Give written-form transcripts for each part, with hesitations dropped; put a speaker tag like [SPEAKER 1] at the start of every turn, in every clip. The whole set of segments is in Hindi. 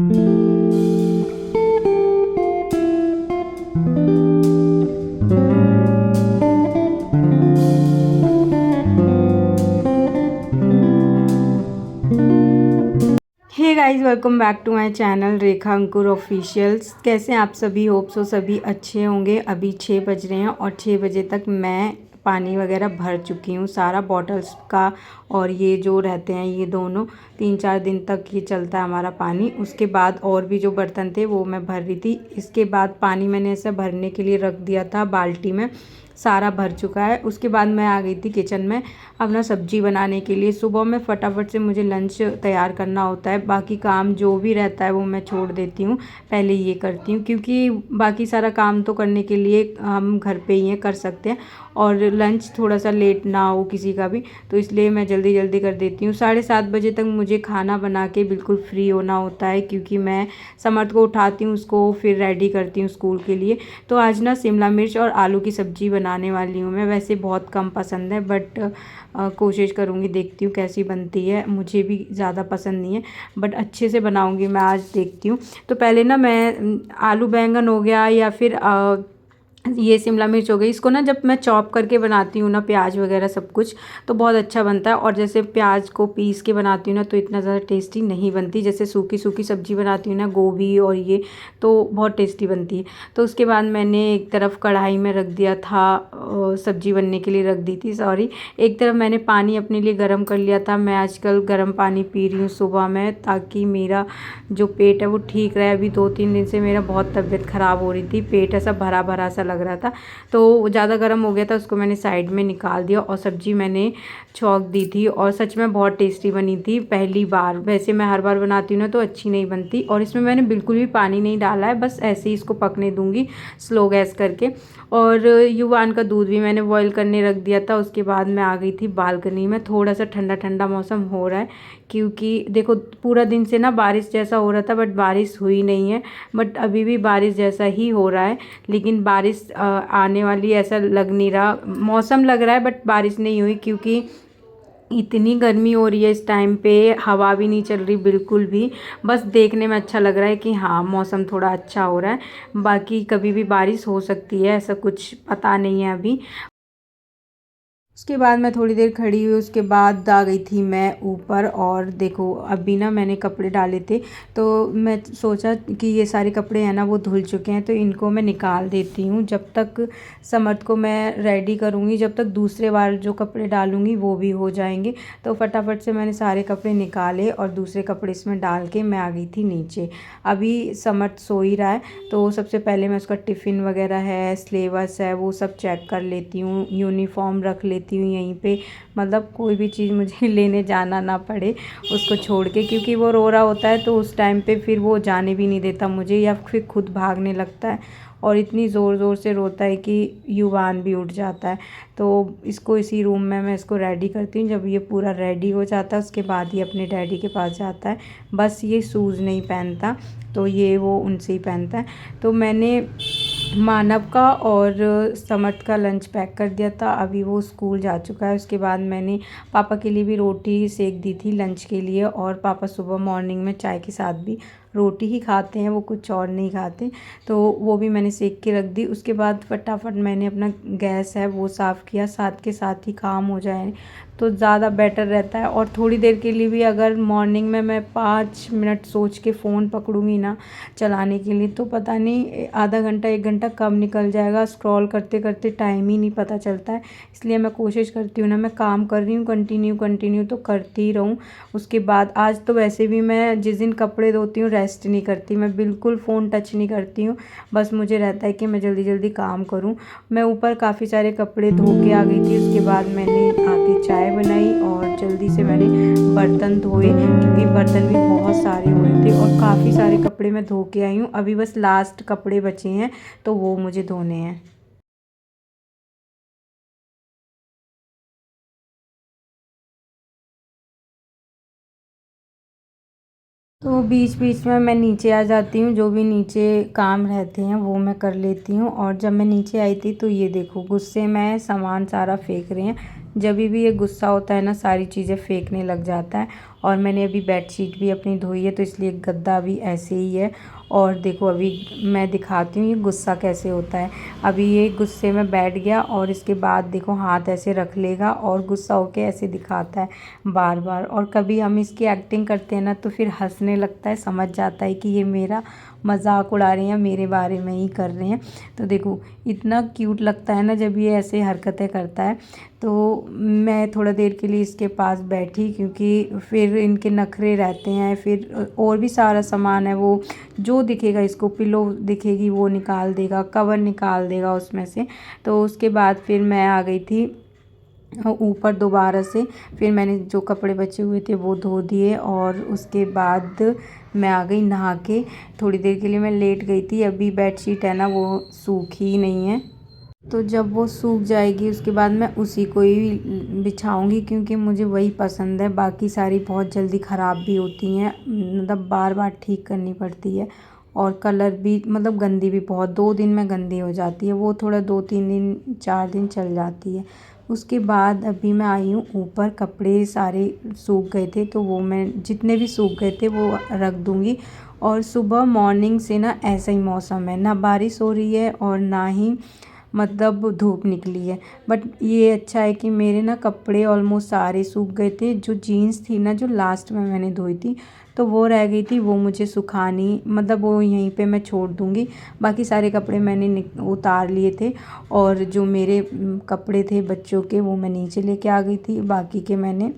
[SPEAKER 1] Hey guys, welcome back to my channel Rekha Ankur officials. कैसे हैं आप सभी? होप सो सभी अच्छे होंगे। अभी 6 बज रहे हैं और 6 बजे तक मैं पानी वगैरह भर चुकी हूँ सारा बॉटल्स का। और ये जो रहते हैं ये दोनों 3-4 दिन तक ये चलता है हमारा पानी। उसके बाद और भी जो बर्तन थे वो मैं भर रही थी। इसके बाद पानी मैंने ऐसे भरने के लिए रख दिया था बाल्टी में, सारा भर चुका है। उसके बाद मैं आ गई थी किचन में अपना सब्जी बनाने के लिए। सुबह में फटाफट से मुझे लंच तैयार करना होता है, बाकी काम जो भी रहता है वो मैं छोड़ देती हूँ, पहले ये करती हूँ क्योंकि बाकी सारा काम तो करने के लिए हम घर पे ही कर सकते हैं। और लंच थोड़ा सा लेट ना हो किसी का भी, तो इसलिए मैं जल्दी जल्दी कर देती हूँ। 7:30 बजे तक मुझे खाना बना के बिल्कुल फ्री होना होता है क्योंकि मैं समर्थ को उठाती हूँ, उसको फिर रेडी करती हूँ स्कूल के लिए। तो आज ना शिमला मिर्च और आलू की सब्ज़ी बनाने वाली हूँ मैं। वैसे बहुत कम पसंद है बट कोशिश करूँगी, देखती हूँ कैसी बनती है। मुझे भी ज़्यादा पसंद नहीं है बट अच्छे से बनाऊँगी मैं, आज देखती हूँ। तो पहले ना मैं आलू बैंगन हो गया या फिर ये शिमला मिर्च हो गई, इसको ना जब मैं चॉप करके बनाती हूँ ना प्याज वगैरह सब कुछ, तो बहुत अच्छा बनता है। और जैसे प्याज को पीस के बनाती हूँ ना तो इतना ज़्यादा टेस्टी नहीं बनती। जैसे सूखी सूखी सब्ज़ी बनाती हूँ ना गोभी और ये, तो बहुत टेस्टी बनती है। तो उसके बाद मैंने एक तरफ कढ़ाई में रख दिया था, सब्ज़ी बनने के लिए रख दी थी सॉरी। एक तरफ मैंने पानी अपने लिए गर्म कर लिया था। मैं आजकल गर्म पानी पी रही हूँ सुबह में, ताकि मेरा जो पेट है वो ठीक रहे। अभी 2-3 दिन से मेरा बहुत तबीयत ख़राब हो रही थी, पेट ऐसा भरा भरा सा लग रहा था, तो ज़्यादा गर्म हो गया था, उसको मैंने साइड में निकाल दिया और सब्ज़ी मैंने छौंक दी थी। और सच में बहुत टेस्टी बनी थी पहली बार। वैसे मैं हर बार बनाती हूँ ना तो अच्छी नहीं बनती। और इसमें मैंने बिल्कुल भी पानी नहीं डाला है, बस ऐसे ही इसको पकने दूँगी स्लो गैस करके। और युवान का दूध भी मैंने बॉईल करने रख दिया था। उसके बाद मैं आ गई थी बालकनी में। थोड़ा सा ठंडा ठंडा मौसम हो रहा है क्योंकि देखो पूरा दिन से ना बारिश जैसा हो रहा था बट बारिश हुई नहीं है। बट अभी भी बारिश जैसा ही हो रहा है, लेकिन बारिश आने वाली ऐसा लग नहीं रहा। मौसम लग रहा है बट बारिश नहीं हुई क्योंकि इतनी गर्मी हो रही है इस टाइम पे, हवा भी नहीं चल रही बिल्कुल भी। बस देखने में अच्छा लग रहा है कि हाँ मौसम थोड़ा अच्छा हो रहा है। बाकी कभी भी बारिश हो सकती है, ऐसा कुछ पता नहीं है अभी। उसके बाद मैं थोड़ी देर खड़ी हुई, उसके बाद आ गई थी मैं ऊपर। और देखो अभी ना मैंने कपड़े डाले थे, तो मैं सोचा कि ये सारे कपड़े हैं ना वो धुल चुके हैं, तो इनको मैं निकाल देती हूँ। जब तक समर्थ को मैं रेडी करूँगी, जब तक दूसरे बार जो कपड़े डालूँगी वो भी हो जाएंगे। तो फटाफट से मैंने सारे कपड़े निकाले और दूसरे कपड़े इसमें डाल के मैं आ गई थी नीचे। अभी समर्थ सो ही रहा है, तो सबसे पहले मैं उसका टिफ़िन वगैरह है, सिलेबस है, वो सब चेक कर लेती हूँ। यूनिफ़ॉर्म रख लेती हूँ यहीं पे, मतलब कोई भी चीज़ मुझे लेने जाना ना पड़े उसको छोड़ के, क्योंकि वो रो रहा होता है तो उस टाइम पे फिर वो जाने भी नहीं देता मुझे, या फिर खुद भागने लगता है और इतनी ज़ोर ज़ोर से रोता है कि युवान भी उठ जाता है। तो इसको इसी रूम में मैं इसको रेडी करती हूँ। जब ये पूरा रेडी हो जाता है उसके बाद ये अपने डैडी के पास जाता है। बस ये शूज़ नहीं पहनता, तो ये वो उनसे ही पहनता है। तो मैंने मानव का और समर्थ का लंच पैक कर दिया था, अभी वो स्कूल जा चुका है। उसके बाद मैंने पापा के लिए भी रोटी सेक दी थी लंच के लिए। और पापा सुबह मॉर्निंग में चाय के साथ भी रोटी ही खाते हैं, वो कुछ और नहीं खाते, तो वो भी मैंने सेक के रख दी। उसके बाद फटाफट मैंने अपना गैस है वो साफ़ किया, साथ के साथ ही काम हो जाए तो ज़्यादा बेटर रहता है। और थोड़ी देर के लिए भी अगर मॉर्निंग में मैं 5 मिनट सोच के फ़ोन पकड़ूँगी ना चलाने के लिए, तो पता नहीं आधा घंटा 1 घंटा कब निकल जाएगा। स्क्रॉल करते करते टाइम ही नहीं पता चलता है। इसलिए मैं कोशिश करती हूँ ना, मैं काम कर रही हूँ कंटिन्यू तो करती ही रहूँ। उसके बाद आज तो वैसे भी मैं जिस दिन कपड़े धोती हूँ रेस्ट नहीं करती, मैं बिल्कुल फ़ोन टच नहीं करती हूँ। बस मुझे रहता है कि मैं जल्दी जल्दी काम करूँ। मैं ऊपर काफ़ी सारे कपड़े धो के आ गई थी। उसके बाद मैंने आके चाय बनाई और जल्दी से मैंने बर्तन धोए, क्योंकि बर्तन भी बहुत सारे हो रहे थे और काफ़ी सारे कपड़े मैं धो के आई हूँ। अभी बस लास्ट कपड़े बचे हैं तो वो मुझे धोने हैं। तो बीच बीच में मैं नीचे आ जाती हूँ, जो भी नीचे काम रहते हैं वो मैं कर लेती हूँ। और जब मैं नीचे आई थी तो ये देखो गुस्से में सामान सारा फेंक रहे हैं। जब भी ये गुस्सा होता है ना सारी चीज़ें फेंकने लग जाता है। और मैंने अभी बेडशीट भी अपनी धोई है, तो इसलिए गद्दा भी ऐसे ही है। और देखो अभी मैं दिखाती हूँ ये गुस्सा कैसे होता है। अभी ये गुस्से में बैठ गया और इसके बाद देखो हाथ ऐसे रख लेगा और गुस्सा होके ऐसे दिखाता है बार बार। और कभी हम इसकी एक्टिंग करते हैं ना तो फिर हंसने लगता है, समझ जाता है कि ये मेरा मजाक उड़ा रहे हैं, मेरे बारे में ही कर रहे हैं। तो देखो इतना क्यूट लगता है ना जब ये ऐसे हरकतें करता है। तो मैं थोड़ा देर के लिए इसके पास बैठी, क्योंकि फिर इनके नखरे रहते हैं। फिर और भी सारा सामान है, वो जो दिखेगा इसको, पिलो दिखेगी वो निकाल देगा, कवर निकाल देगा उसमें से। तो उसके बाद फिर मैं आ गई थी ऊपर दोबारा से। फिर मैंने जो कपड़े बचे हुए थे वो धो दिए और उसके बाद मैं आ गई नहा के। थोड़ी देर के लिए मैं लेट गई थी। अभी बेडशीट है ना वो सूखी ही नहीं है, तो जब वो सूख जाएगी उसके बाद मैं उसी को ही बिछाऊंगी, क्योंकि मुझे वही पसंद है। बाकी सारी बहुत जल्दी ख़राब भी होती हैं, मतलब बार बार ठीक करनी पड़ती है। और कलर भी मतलब गंदी भी बहुत, 2 दिन में गंदी हो जाती है। वो थोड़ा 2-3 दिन 4 दिन चल जाती है। उसके बाद अभी मैं आई हूँ ऊपर, कपड़े सारे सूख गए थे तो वो मैं जितने भी सूख गए थे वो रख दूँगी। और सुबह मॉर्निंग से ना ऐसा ही मौसम है, ना बारिश हो रही है और ना ही मतलब धूप निकली है। बट ये अच्छा है कि मेरे ना कपड़े ऑलमोस्ट सारे सूख गए थे। जो जीन्स थी ना जो लास्ट में मैंने धोई थी तो वो रह गई थी, वो मुझे सुखानी, मतलब वो यहीं पे मैं छोड़ दूँगी। बाकी सारे कपड़े मैंने उतार लिए थे और जो मेरे कपड़े थे बच्चों के वो मैं नीचे लेके आ गई थी, बाकी के मैंने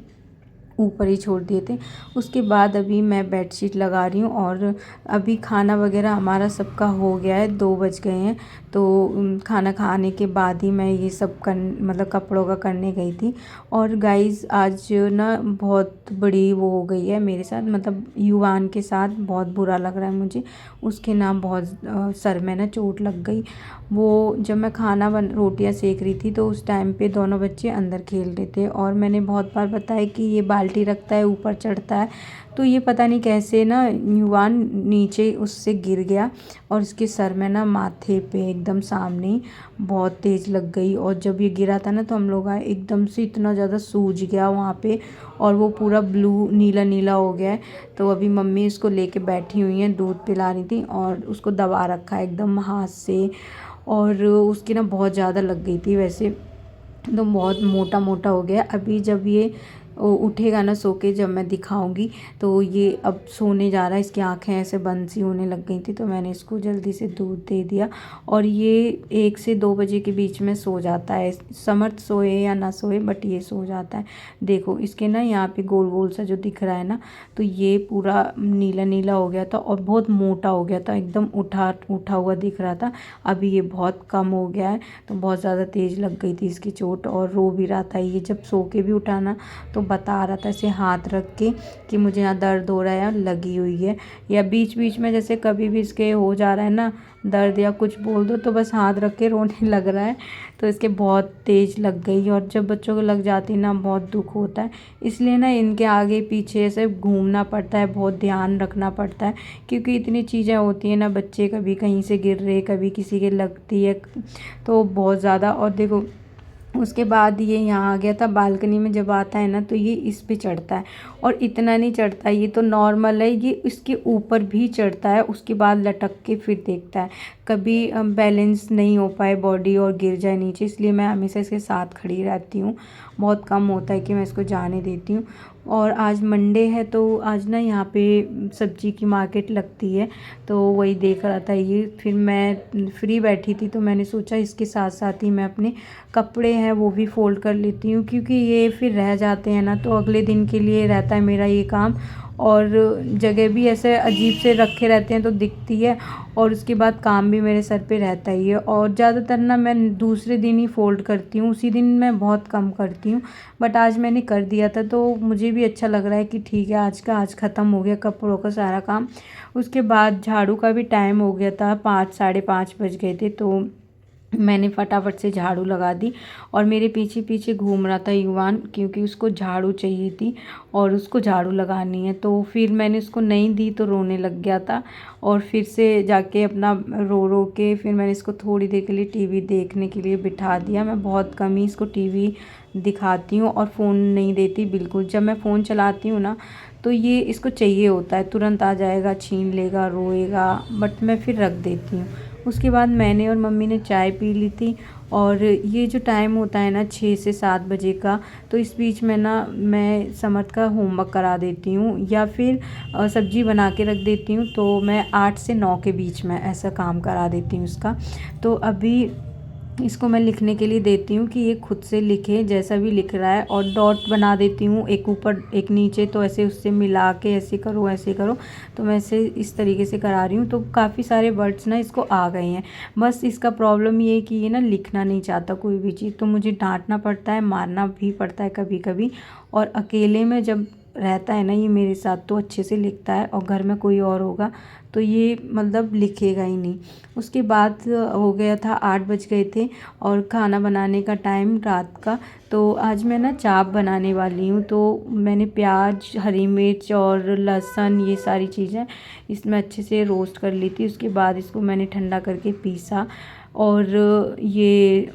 [SPEAKER 1] ऊपर ही छोड़ दिए थे। उसके बाद अभी मैं बेडशीट लगा रही हूँ और अभी खाना वगैरह हमारा सबका हो गया है, 2 बज गए हैं। तो खाना खाने के बाद ही मैं ये सब मतलब कपड़ों का करने गई थी। और गाइज़ आज ना बहुत बड़ी वो हो गई है मेरे साथ, मतलब युवान के साथ बहुत बुरा लग रहा है मुझे। उसके ना बहुत सर में ना चोट लग गई। वो जब मैं रोटियां सेक रही थी तो उस टाइम पे दोनों बच्चे अंदर खेल रहे थे और मैंने बहुत बार बताया कि ये बाल्टी रखता है ऊपर चढ़ता है, तो ये पता नहीं कैसे ना युवान नीचे उससे गिर गया और उसके सर में ना माथे पे एकदम सामने बहुत तेज़ लग गई। और जब ये गिरा था ना तो हम लोग आए, एकदम से इतना ज़्यादा सूज गया वहाँ पे और वो पूरा ब्लू नीला नीला हो गया है। तो अभी मम्मी इसको लेके बैठी हुई हैं, दूध पिला रही थी और उसको दबा रखा है एकदम हाथ से। और उसकी ना बहुत ज़्यादा लग गई थी वैसे, तो बहुत मोटा मोटा हो गया। अभी जब ये उठेगा ना सो के, जब मैं दिखाऊंगी तो ये अब सोने जा रहा है। इसकी आंखें ऐसे बंद सी होने लग गई थी तो मैंने इसको जल्दी से दूध दे दिया। और ये 1 से 2 बजे के बीच में सो जाता है, समर्थ सोए या ना सोए बट ये सो जाता है। देखो इसके ना यहाँ पे गोल गोल सा जो दिख रहा है ना, तो ये पूरा नीला नीला हो गया था और बहुत मोटा हो गया था, एकदम उठा उठा हुआ दिख रहा था। अभी ये बहुत कम हो गया है, तो बहुत ज़्यादा तेज़ लग गई थी इसकी चोट और रो भी रहा था। ये जब सो के भी उठा ना तो बता रहा था ऐसे हाथ रख के कि मुझे यहाँ दर्द हो रहा है, लगी हुई है। या बीच बीच में जैसे कभी भी इसके हो जा रहा है ना दर्द या कुछ बोल दो तो बस हाथ रख के रोने लग रहा है। तो इसके बहुत तेज़ लग गई और जब बच्चों को लग जाती ना बहुत दुख होता है। इसलिए ना इनके आगे पीछे से घूमना पड़ता है, बहुत ध्यान रखना पड़ता है, क्योंकि इतनी चीज़ें होती हैं ना, बच्चे कभी कहीं से गिर रहे, कभी किसी के लगती है, तो बहुत ज़्यादा। और देखो उसके बाद ये यहाँ आ गया था बालकनी में, जब आता है ना तो ये इस पे चढ़ता है और इतना नहीं चढ़ता, ये तो नॉर्मल है, ये इसके ऊपर भी चढ़ता है। उसके बाद लटक के फिर देखता है, कभी बैलेंस नहीं हो पाए बॉडी और गिर जाए नीचे, इसलिए मैं हमेशा इसके साथ खड़ी रहती हूँ। बहुत कम होता है कि मैं इसको जाने देती हूँ। और आज मंडे है तो आज ना यहाँ पे सब्जी की मार्केट लगती है, तो वही देख रहा था ये। फिर मैं फ्री बैठी थी तो मैंने सोचा इसके साथ साथ ही मैं अपने कपड़े हैं वो भी फ़ोल्ड कर लेती हूँ, क्योंकि ये फिर रह जाते हैं ना तो अगले दिन के लिए रहता है मेरा ये काम। और जगह भी ऐसे अजीब से रखे रहते हैं तो दिखती है, और उसके बाद काम भी मेरे सर पे रहता ही है। और ज़्यादातर ना मैं दूसरे दिन ही फ़ोल्ड करती हूँ, उसी दिन मैं बहुत कम करती हूँ। बट आज मैंने कर दिया था तो मुझे भी अच्छा लग रहा है कि ठीक है आज ख़त्म हो गया कपड़ों का सारा काम। उसके बाद झाड़ू का भी टाइम हो गया था, 5 साढ़े 5 बज गए थे, तो मैंने फटाफट से झाड़ू लगा दी। और मेरे पीछे पीछे घूम रहा था युवान, क्योंकि उसको झाड़ू चाहिए थी और उसको झाड़ू लगानी है। तो फिर मैंने उसको नहीं दी तो रोने लग गया था, और फिर से जाके अपना रो रो के फिर मैंने इसको थोड़ी देर के लिए टीवी देखने के लिए बिठा दिया। मैं बहुत कम ही इसको टीवी दिखाती हूँ और फ़ोन नहीं देती बिल्कुल। जब मैं फ़ोन चलाती हूँ ना तो ये इसको चाहिए होता है, तुरंत आ जाएगा, छीन लेगा, रोएगा, बट मैं फिर रख देती हूँ। उसके बाद मैंने और मम्मी ने चाय पी ली थी। और ये जो टाइम होता है ना 6 से 7 बजे का, तो इस बीच में ना मैं समर्थ का होमवर्क करा देती हूँ या फिर सब्जी बना के रख देती हूँ। तो मैं 8 से 9 के बीच में ऐसा काम करा देती हूँ उसका। तो अभी इसको मैं लिखने के लिए देती हूँ कि ये खुद से लिखे जैसा भी लिख रहा है, और डॉट बना देती हूँ, एक ऊपर एक नीचे, तो ऐसे उससे मिला के ऐसे करो ऐसे करो। तो मैं ऐसे इस तरीके से करा रही हूँ। तो काफ़ी सारे वर्ड्स ना इसको आ गए हैं। बस इसका प्रॉब्लम ये है कि ये ना लिखना नहीं चाहता कोई भी चीज़, तो मुझे डांटना पड़ता है, मारना भी पड़ता है कभी कभी। और अकेले में जब रहता है ना ये मेरे साथ, तो अच्छे से लिखता है, और घर में कोई और होगा तो ये मतलब लिखेगा ही नहीं। उसके बाद हो गया था 8 बज गए थे, और खाना बनाने का टाइम रात का। तो आज मैं ना चाप बनाने वाली हूँ। तो मैंने प्याज, हरी मिर्च और लहसुन, ये सारी चीज़ें इसमें अच्छे से रोस्ट कर ली थी। उसके बाद इसको मैंने ठंडा करके पीसा, और ये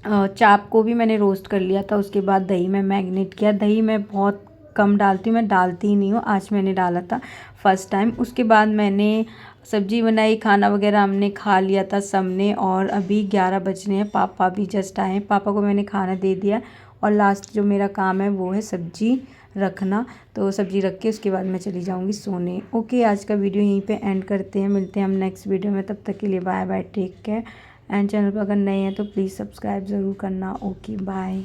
[SPEAKER 1] चाप को भी मैंने रोस्ट कर लिया था। उसके बाद दही में मैरिनेट किया। दही मैं बहुत कम डालती हूँ, मैं डालती ही नहीं हूँ, आज मैंने डाला था फर्स्ट टाइम। उसके बाद मैंने सब्जी बनाई, खाना वगैरह हमने खा लिया था सबने, और अभी 11 बज रहे हैं। पापा भी जस्ट आए हैं, पापा को मैंने खाना दे दिया, और लास्ट जो मेरा काम है वो है सब्जी रखना। तो सब्जी रख के उसके बाद मैं चली जाऊँगी सोने। ओके, आज का वीडियो यहीं पे एंड करते हैं, मिलते हैं हम नेक्स्ट वीडियो में। तब तक के लिए bye bye, take care. And channel पर अगर नए हैं तो प्लीज़ सब्सक्राइब ज़रूर करना। Okay bye.